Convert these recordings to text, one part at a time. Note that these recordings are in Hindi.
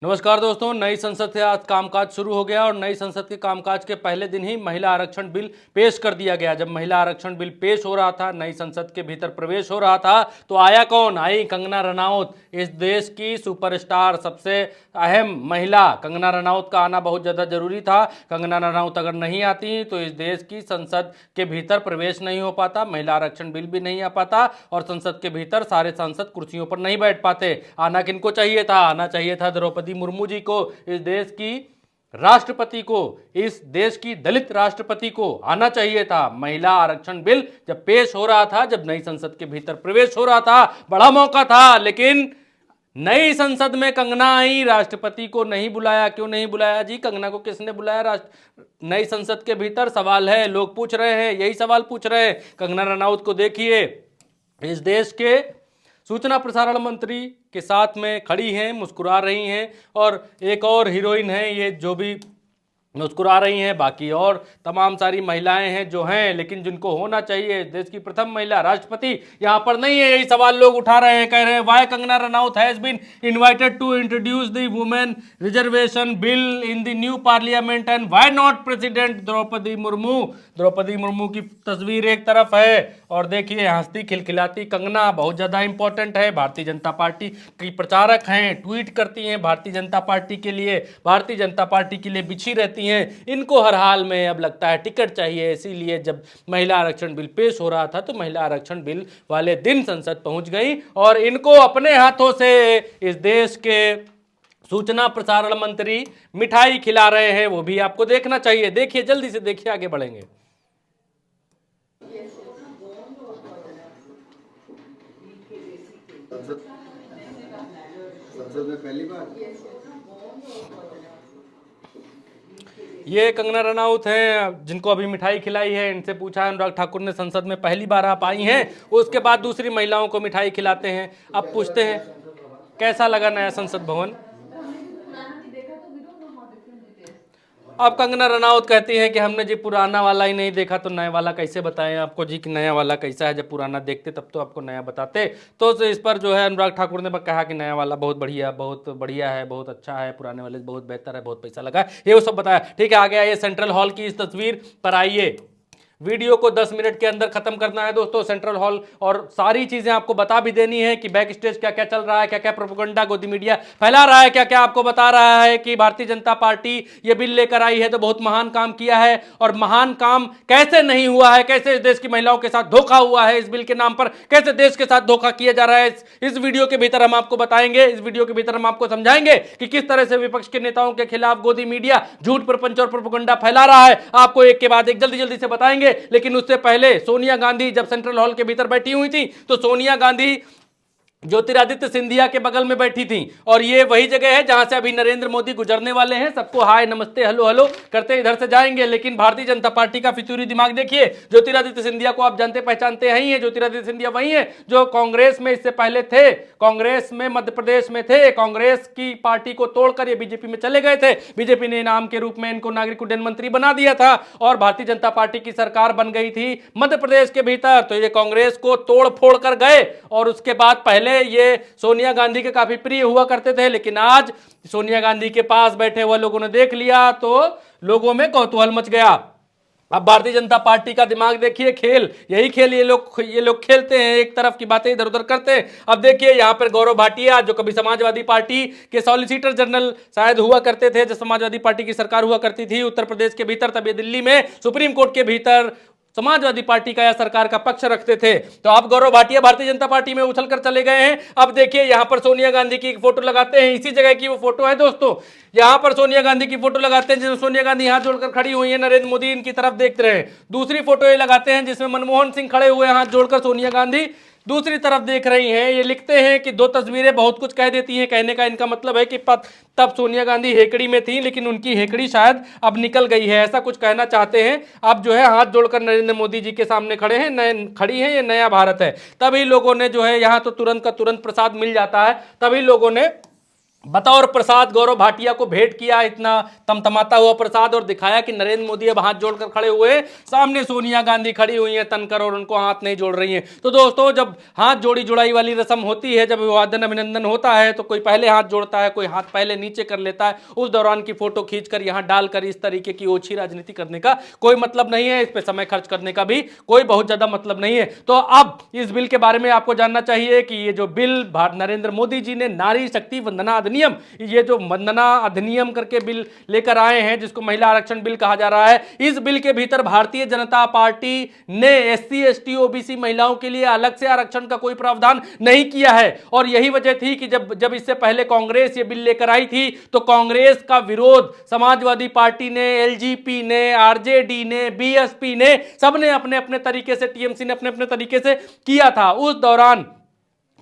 नमस्कार दोस्तों, नई संसद से आज कामकाज शुरू हो गया और नई संसद के कामकाज के पहले दिन ही महिला आरक्षण बिल पेश कर दिया गया। जब महिला आरक्षण बिल पेश हो रहा था, नई संसद के भीतर प्रवेश हो रहा था, तो आया कौन? आई कंगना रनौत, इस देश की सुपरस्टार, सबसे अहम महिला। कंगना रनौत का आना बहुत ज़्यादा जरूरी था। कंगना रनौत अगर नहीं आती तो इस देश की संसद के भीतर प्रवेश नहीं हो पाता, महिला आरक्षण बिल भी नहीं आ पाता और संसद के भीतर सारे सांसद कुर्सियों पर नहीं बैठ पाते। आना किनको चाहिए था? आना चाहिए था द्रौपदी मुर्मू जी को, इस देश की राष्ट्रपति को, इस देश की दलित राष्ट्रपति को आना चाहिए था। महिला आरक्षण बिल जब पेश हो रहा था, जब नई संसद के भीतर प्रवेश हो रहा था, बड़ा मौका था। लेकिन नई संसद में कंगना आई, राष्ट्रपति को नहीं बुलाया। क्यों नहीं बुलाया जी? कंगना को किसने बुलाया नई संसद के भीतर? सवाल है, लोग पूछ रहे हैं, यही सवाल पूछ रहे हैं। कंगना रनौत को देखिए, इस देश के सूचना प्रसारण मंत्री के साथ में खड़ी हैं, मुस्कुरा रही हैं। और एक और हीरोइन है ये, जो भी मुस्कुरा रही हैं। बाकी और तमाम सारी महिलाएं हैं जो हैं, लेकिन जिनको होना चाहिए, देश की प्रथम महिला राष्ट्रपति यहाँ पर नहीं है। यही सवाल लोग उठा रहे हैं, कह रहे हैं why Kangana Ranaut has been invited to introduce the women reservation bill in the new parliament and why not president Droupadi Murmu. Droupadi Murmu की तस्वीर एक तरफ है और देखिए हंसती खिलखिलाती कंगना, बहुत ज्यादा इंपॉर्टेंट है। भारतीय जनता पार्टी की प्रचारक हैं, ट्वीट करती हैं भारतीय जनता पार्टी के लिए, भारतीय जनता पार्टी के लिए बिछी रहती हैं। इनको हर हाल में अब लगता है टिकट चाहिए। इसीलिए जब महिला आरक्षण बिल पेश हो रहा था तो महिला आरक्षण बिल वाले दिन संसद पहुंच गई और इनको अपने हाथों से इस देश के सूचना प्रसारण मंत्री मिठाई खिला रहे हैं। वो भी आपको देखना चाहिए। देखिए, जल्दी से देखिए, आगे बढ़ेंगे। संसद में पहली बार ये कंगना रनौत हैं, जिनको अभी मिठाई खिलाई है। इनसे पूछा है अनुराग ठाकुर ने, संसद में पहली बार आप आई हैं, उसके बाद दूसरी महिलाओं को मिठाई खिलाते हैं। अब पूछते हैं कैसा लगा नया संसद भवन। अब कंगना रनौत कहती हैं कि हमने जी पुराना वाला ही नहीं देखा तो नया वाला कैसे बताएं आपको जी कि नया वाला कैसा है। जब पुराना देखते तब तो आपको नया बताते। तो इस पर जो है अनुराग ठाकुर ने कहा कि नया वाला बहुत बढ़िया है, बहुत अच्छा है, पुराने वाले बहुत बेहतर है, बहुत पैसा लगा है, ये वो सब बताया। ठीक है, आगे आइए सेंट्रल हॉल की इस तस्वीर पर आइए। वीडियो को 10 मिनट के अंदर खत्म करना है दोस्तों। सेंट्रल हॉल और सारी चीजें आपको बता भी देनी है कि बैक स्टेज क्या क्या चल रहा है, क्या क्या प्रोपेगेंडा गोदी मीडिया फैला रहा है, क्या क्या आपको बता रहा है कि भारतीय जनता पार्टी ये बिल लेकर आई है तो बहुत महान काम किया है। और महान काम कैसे नहीं हुआ है, कैसे इस देश की महिलाओं के साथ धोखा हुआ है इस बिल के नाम पर, कैसे देश के साथ धोखा किया जा रहा है, इस वीडियो के भीतर हम आपको बताएंगे। इस वीडियो के भीतर हम आपको समझाएंगे कि किस तरह से विपक्ष के नेताओं के खिलाफ गोदी मीडिया झूठ प्रपंच और प्रोपेगेंडा फैला रहा है। आपको एक के बाद एक जल्दी जल्दी से बताएंगे। लेकिन उससे पहले सोनिया गांधी जब सेंट्रल हॉल के भीतर बैठी हुई थी तो सोनिया गांधी ज्योतिरादित्य सिंधिया के बगल में बैठी थी। और ये वही जगह है जहां से अभी नरेंद्र मोदी गुजरने वाले हैं। सबको हाय नमस्ते हेलो हेलो करते इधर से जाएंगे। लेकिन भारतीय जनता पार्टी का फितूरी दिमाग देखिए। ज्योतिरादित्य सिंधिया को आप जानते पहचानते हैं ही है। ज्योतिरादित्य सिंधिया वही है जो कांग्रेस में इससे पहले थे, कांग्रेस में मध्य प्रदेश में थे। कांग्रेस की पार्टी को तोड़कर ये बीजेपी में चले गए थे। बीजेपी ने इनाम के रूप में इनको नागरिक उड्डयन मंत्री बना दिया था और भारतीय जनता पार्टी की सरकार बन गई थी मध्य प्रदेश के भीतर। तो ये कांग्रेस को तोड़ फोड़ कर गए और उसके बाद पहले ये सोनिया गांधी के काफी प्रिय हुआ करते थे। लेकिन आज सोनिया गांधी के पास बैठे हुए लोगों ने देख लिया तो लोगों में कौतूहल मच गया। अब भारतीय जनता पार्टी का दिमाग देखिए, खेल यही खेल ये लोग खेलते हैं, एक तरफ की बातें इधर उधर करते हैं। अब देखिए यहां पर गौरव भाटिया जो कभी समाजवादी पार्टी के सॉलिसिटर जनरल शायद हुआ करते थे, जब समाजवादी पार्टी की सरकार हुआ करती थी उत्तर प्रदेश के भीतर, तब ये दिल्ली में सुप्रीम कोर्ट के भीतर समाजवादी पार्टी का या सरकार का पक्ष रखते थे। तो अब गौरव भाटिया भारतीय जनता पार्टी में उछलकर चले गए हैं। अब देखिए यहां पर सोनिया गांधी की एक फोटो लगाते हैं, इसी जगह की वो फोटो है दोस्तों। यहां पर सोनिया गांधी की फोटो लगाते हैं जिसमें सोनिया गांधी हाथ जोड़कर खड़ी हुई है, नरेंद्र मोदी इनकी तरफ देखते रहे। दूसरी फोटो ये लगाते हैं जिसमें मनमोहन सिंह खड़े हुए हाथ जोड़कर, सोनिया गांधी दूसरी तरफ देख रही हैं। ये लिखते हैं कि दो तस्वीरें बहुत कुछ कह देती हैं। कहने का इनका मतलब है कि तब सोनिया गांधी हेकड़ी में थी लेकिन उनकी हेकड़ी शायद अब निकल गई है, ऐसा कुछ कहना चाहते हैं। अब जो है हाथ जोड़कर नरेंद्र मोदी जी के सामने खड़ी हैं। ये नया भारत है। तभी लोगों ने जो है यहाँ तो तुरंत का तुरंत प्रसाद मिल जाता है, तभी लोगों ने बतौर प्रसाद गौरव भाटिया को भेंट किया इतना तमतमाता हुआ प्रसाद और दिखाया कि नरेंद्र मोदी अब हाथ जोड़कर खड़े हुए, सामने सोनिया गांधी खड़ी हुई हैं तनकर और उनको हाथ नहीं जोड़ रही हैं। तो दोस्तों, जब हाथ जोड़ी जुड़ाई वाली रस्म होती है, जब अभिवादन अभिनंदन होता है, तो कोई पहले हाथ जोड़ता है, कोई हाथ पहले नीचे कर लेता है। उस दौरान की फोटो खींचकर यहां डालकर इस तरीके की ओछी राजनीति करने का कोई मतलब नहीं है, इस पर समय खर्च करने का भी कोई बहुत ज्यादा मतलब नहीं है। तो अब इस बिल के बारे में आपको जानना चाहिए कि ये जो बिल नरेंद्र मोदी जी ने नारी शक्ति वंदना अधिनियम, ये जो वंदना अधिनियम करके बिल लेकर आए हैं, जिसको महिला आरक्षण बिल कहा जा रहा है, इस बिल के भीतर भारतीय जनता पार्टी ने एससी एसटी ओबीसी महिलाओं के लिए अलग से आरक्षण का कोई प्रावधान नहीं किया है। और यही वजह थी कि जब इससे पहले कांग्रेस ये बिल लेकर आई थी, तो कांग्रेस का विरोध समाजवादी पार्टी ने, एलजेपी ने, आरजेडी ने, बीएसपी ने, सबने अपने अपने तरीके से, टीएमसी ने अपने अपने तरीके से किया था। उस दौरान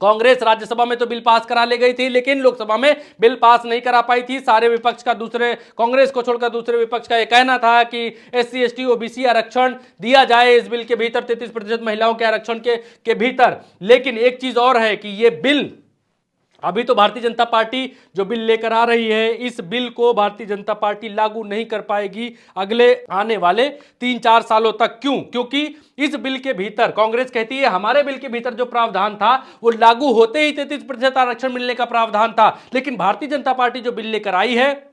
कांग्रेस राज्यसभा में तो बिल पास करा ले गई थी, लेकिन लोकसभा में बिल पास नहीं करा पाई थी। सारे विपक्ष का, दूसरे कांग्रेस को छोड़कर दूसरे विपक्ष का यह कहना था कि एससी एसटी ओबीसी आरक्षण दिया जाए इस बिल के भीतर, 33% महिलाओं के आरक्षण के भीतर। लेकिन एक चीज और है कि यह बिल अभी तो भारतीय जनता पार्टी जो बिल लेकर आ रही है, इस बिल को भारतीय जनता पार्टी लागू नहीं कर पाएगी अगले आने वाले 3-4 सालों तक। क्यों? क्योंकि इस बिल के भीतर कांग्रेस कहती है हमारे बिल के भीतर जो प्रावधान था वो लागू होते ही 33% आरक्षण मिलने का प्रावधान था, लेकिन भारतीय जनता पार्टी जो बिल लेकर आई है,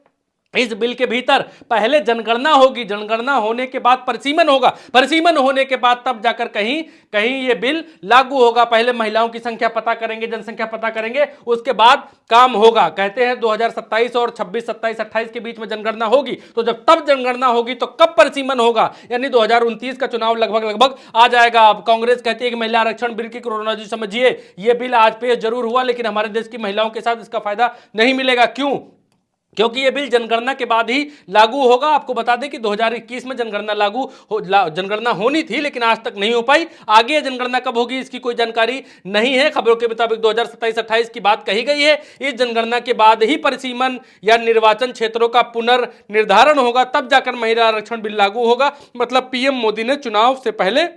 इस बिल के भीतर पहले जनगणना होगी, जनगणना होने के बाद परिसीमन होगा, परिसीमन होने के बाद तब जाकर कहीं कहीं यह बिल लागू होगा। पहले महिलाओं की संख्या पता करेंगे, जनसंख्या पता करेंगे, उसके बाद काम होगा। कहते हैं 2027 और 26, 27, 28 के बीच में जनगणना होगी, तो जब तब जनगणना होगी तो कब परिसीमन होगा, यानी 2029 का चुनाव लगभग लगभग आ जाएगा। अब कांग्रेस कहती है कि महिला आरक्षण बिल की क्रोनोलॉजी समझिए, यह बिल आज पेश जरूर हुआ, लेकिन हमारे देश की महिलाओं के साथ इसका फायदा नहीं मिलेगा। क्यों? क्योंकि यह बिल जनगणना के बाद ही लागू होगा। आपको बता दें कि 2021 में जनगणना होनी थी, लेकिन आज तक नहीं हो पाई। आगे जनगणना कब होगी इसकी कोई जानकारी नहीं है। खबरों के मुताबिक 2027-28 की बात कही गई है। इस जनगणना के बाद ही परिसीमन या निर्वाचन क्षेत्रों का पुनर्निर्धारण होगा, तब जाकर महिला आरक्षण बिल लागू होगा। मतलब पीएम मोदी ने चुनाव से पहले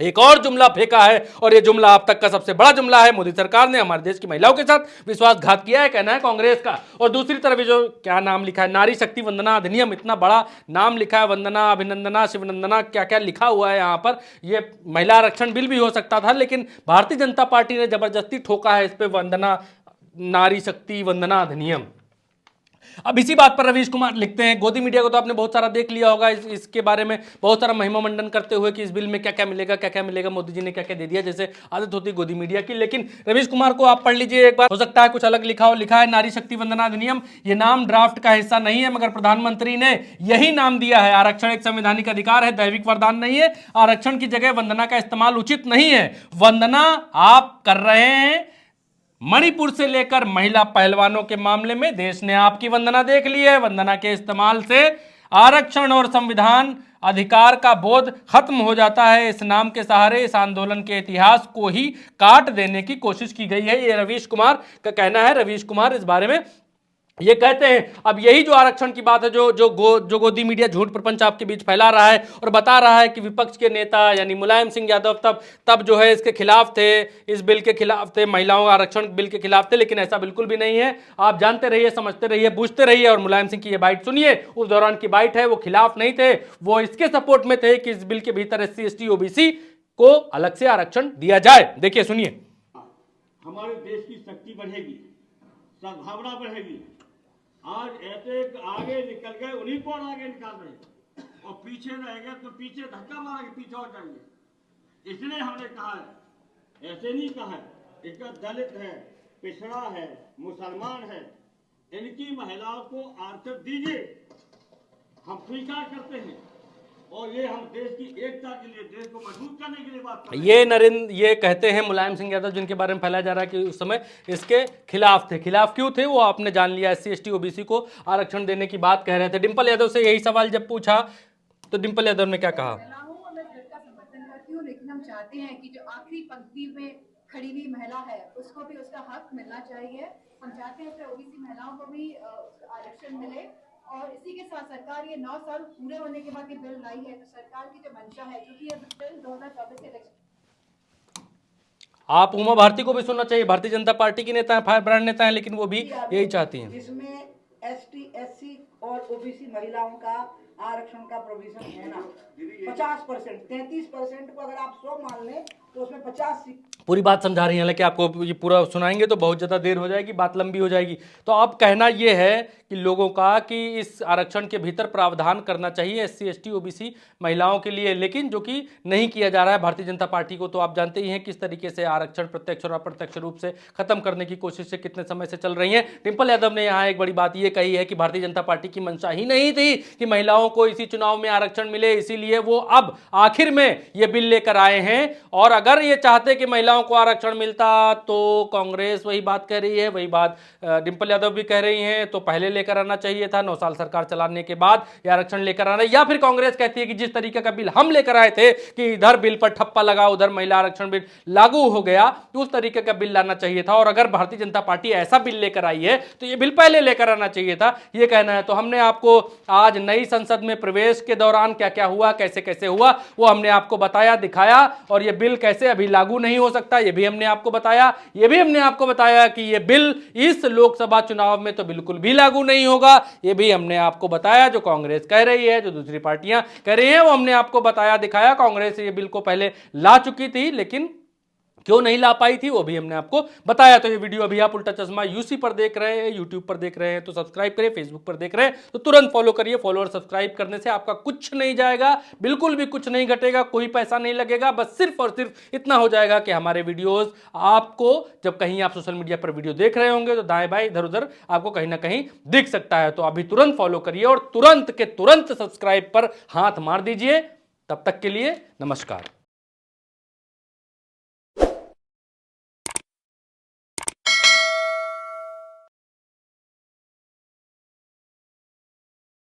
एक और जुमला फेंका है, और यह जुमला अब तक का सबसे बड़ा जुमला है। मोदी सरकार ने हमारे देश की महिलाओं के साथ विश्वासघात किया है, कहना है कांग्रेस का। और दूसरी तरफ जो क्या नाम लिखा है, नारी शक्ति वंदना अधिनियम, इतना बड़ा नाम लिखा है, वंदना, अभिनंदना, शिवनंदना, क्या क्या लिखा हुआ है यहाँ पर। यह महिला आरक्षण बिल भी हो सकता था, लेकिन भारतीय जनता पार्टी ने जबरदस्ती ठोका है इस पर, वंदना, नारी शक्ति वंदना अधिनियम। अब इसी बात पर रवीश कुमार लिखते हैं, गोदी मीडिया को तो आपने बहुत सारा देख लिया होगा, इसके बारे में बहुत सारा महिमा मंडन करते हुए कि इस बिल में क्या क्या मिलेगा, क्या क्या मिलेगा, मोदी जी ने क्या क्या दे दिया, जैसे आदत होती है गोदी मीडिया की। लेकिन रवीश कुमार को आप पढ़ लीजिए एक बार, हो सकता है कुछ अलग लिखा हो। लिखा है नारी शक्ति वंदना अधिनियम, ये नाम ड्राफ्ट का हिस्सा नहीं है, मगर प्रधानमंत्री ने यही नाम दिया है। आरक्षण एक संवैधानिक अधिकार है, दैविक वरदान नहीं है। आरक्षण की जगह वंदना का इस्तेमाल उचित नहीं है। वंदना आप कर रहे हैं, मणिपुर से लेकर महिला पहलवानों के मामले में देश ने आपकी वंदना देख ली है। वंदना के इस्तेमाल से आरक्षण और संविधान अधिकार का बोध खत्म हो जाता है। इस नाम के सहारे इस आंदोलन के इतिहास को ही काट देने की कोशिश की गई है, ये रवीश कुमार का कहना है। रवीश कुमार इस बारे में ये कहते हैं। अब यही जो आरक्षण की बात है, जो गोदी मीडिया झूठ प्रपंच आपके बीच फैला रहा है और बता रहा है कि विपक्ष के नेता यानी मुलायम सिंह यादव तब जो है इसके खिलाफ थे, इस बिल के खिलाफ थे, महिलाओं आरक्षण बिल के खिलाफ थे, लेकिन ऐसा बिल्कुल भी नहीं है। आप जानते रहिए, समझते रहिए, बूझते रहिए, और मुलायम सिंह की ये बाइट सुनिए। उस दौरान की बाइट है, वो खिलाफ नहीं थे, वो इसके सपोर्ट में थे कि इस बिल के भीतर एससी एसटी ओबीसी को अलग से आरक्षण दिया जाए। देखिए, सुनिए। हमारे देश की शक्ति बढ़ेगी, सद्भावना बढ़ेगी। आज ऐसे आगे निकल गए, उन्हीं को आगे निकाल रहे हैं, और पीछे रह गए तो पीछे धक्का मारा के पीछे हो जाएंगे। इसलिए हमने कहा है, ऐसे नहीं कहा है, इनका दलित है, पिछड़ा है, मुसलमान है, इनकी महिलाओं को आरक्षण दीजिए, हम स्वीकार करते हैं। और ये हम देश की एकता के लिए, देश को मजबूत करने के लिए बात कर रहे हैं। ये कहते हैं मुलायम सिंह यादव, जिनके बारे में फैलाया जा रहा है कि उस समय इसके खिलाफ थे। खिलाफ क्यों थे वो आपने जान लिया। एससी एसटी ओबीसी को आरक्षण देने की बात कह रहे थे। डिंपल यादव से यही सवाल जब पूछा तो डिंपल यादव ने क्या कहा, लेकिन हम चाहते हैं कि जो आखिरी पंक्ति में खड़ी हुई महिला है उसको भी उसका हक मिलना चाहिए। हम चाहते हैं कि ओबीसी महिलाओं को भी आरक्षण मिले। और इसी के साथ सरकार ये 9 साल पूरे होने के बाद ये बिल लाई है, तो सरकार की जो मंशा है, क्योंकि ये बिल 2024 से आप उमा भारती को भी सुनना चाहिए, भारतीय जनता पार्टी की नेता है, फायर ब्रांड नेता है, लेकिन वो भी यही चाहती हैं। जिसमें एसटी, एससी और ओबीसी महिलाओं का आरक्षण का प्रोविजन होना 50%, 33% को अगर आप 100 मान लें तो उसमें 50 पूरी बात समझा रही हैं, हालांकि आपको ये पूरा सुनाएंगे तो बहुत ज़्यादा देर हो जाएगी, बात लंबी हो जाएगी। तो अब कहना ये है कि लोगों का कि इस आरक्षण के भीतर प्रावधान करना चाहिए एससी, एसटी, ओबीसी महिलाओं के लिए, लेकिन जो कि नहीं किया जा रहा है भारतीय जनता पार्टी को। तो आप जानते ही हैं किस तरीके से आरक्षण प्रत्यक्ष और अप्रत्यक्ष रूप से खत्म करने की कोशिश से कितने समय से चल रही है। डिंपल यादव ने यहाँ एक बड़ी बात ये कही है कि भारतीय जनता पार्टी की मंशा ही नहीं थी कि महिलाओं को इसी चुनाव में आरक्षण मिले, इसीलिए वो अब आखिर में ये बिल लेकर आए हैं। और अगर ये चाहते कि महिलाओं को आरक्षण मिलता तो कांग्रेस वही बात कह रही है, वही बात डिंपल यादव भी कह रही हैं, तो पहले लेकर आना चाहिए था, 9 साल सरकार चलाने के बाद ये आरक्षण लेकर आना। या फिर कांग्रेस कहती है कि जिस तरीके का बिल हम लेकर आए थे कि इधर बिल पर ठप्पा लगा, उधर महिला आरक्षण बिल लागू हो गया, तो उस तरीके का बिल लाना चाहिए था। और अगर भारतीय जनता पार्टी ऐसा बिल लेकर आई है तो ये बिल पहले लेकर आना चाहिए था, ये कहना है। तो हमने आपको आज नई संसद में प्रवेश के दौरान क्या क्या हुआ, कैसे कैसे हुआ, वो हमने आपको बताया, दिखाया। और ये बिल कैसे अभी लागू नहीं हो सकता ये भी हमने आपको बताया। ये भी हमने आपको बताया कि ये बिल इस लोकसभा चुनाव में तो बिल्कुल भी लागू नहीं होगा, ये भी हमने आपको बताया। जो कांग्रेस कह रही है, जो दूसरी पार्टियां कह रही हैं, वो हमने आपको बताया, दिखाया। कांग्रेस ये बिल को पहले ला चुकी थी, लेकिन क्यों नहीं ला पाई थी वो भी हमने आपको बताया। तो ये वीडियो अभी आप उल्टा चश्मा यूसी पर देख रहे हैं, यूट्यूब पर देख रहे हैं तो सब्सक्राइब करिए, फेसबुक पर देख रहे हैं तो तुरंत फॉलो करिए। फॉलो और सब्सक्राइब करने से आपका कुछ नहीं जाएगा, बिल्कुल भी कुछ नहीं घटेगा, कोई पैसा नहीं लगेगा। बस सिर्फ और सिर्फ इतना हो जाएगा कि हमारे वीडियोस आपको जब कहीं आप सोशल मीडिया पर वीडियो देख रहे होंगे तो दाएं बाएं इधर उधर आपको कहीं ना कहीं दिख सकता है। तो अभी तुरंत फॉलो करिए और तुरंत के तुरंत सब्सक्राइब पर हाथ मार दीजिए। तब तक के लिए नमस्कार।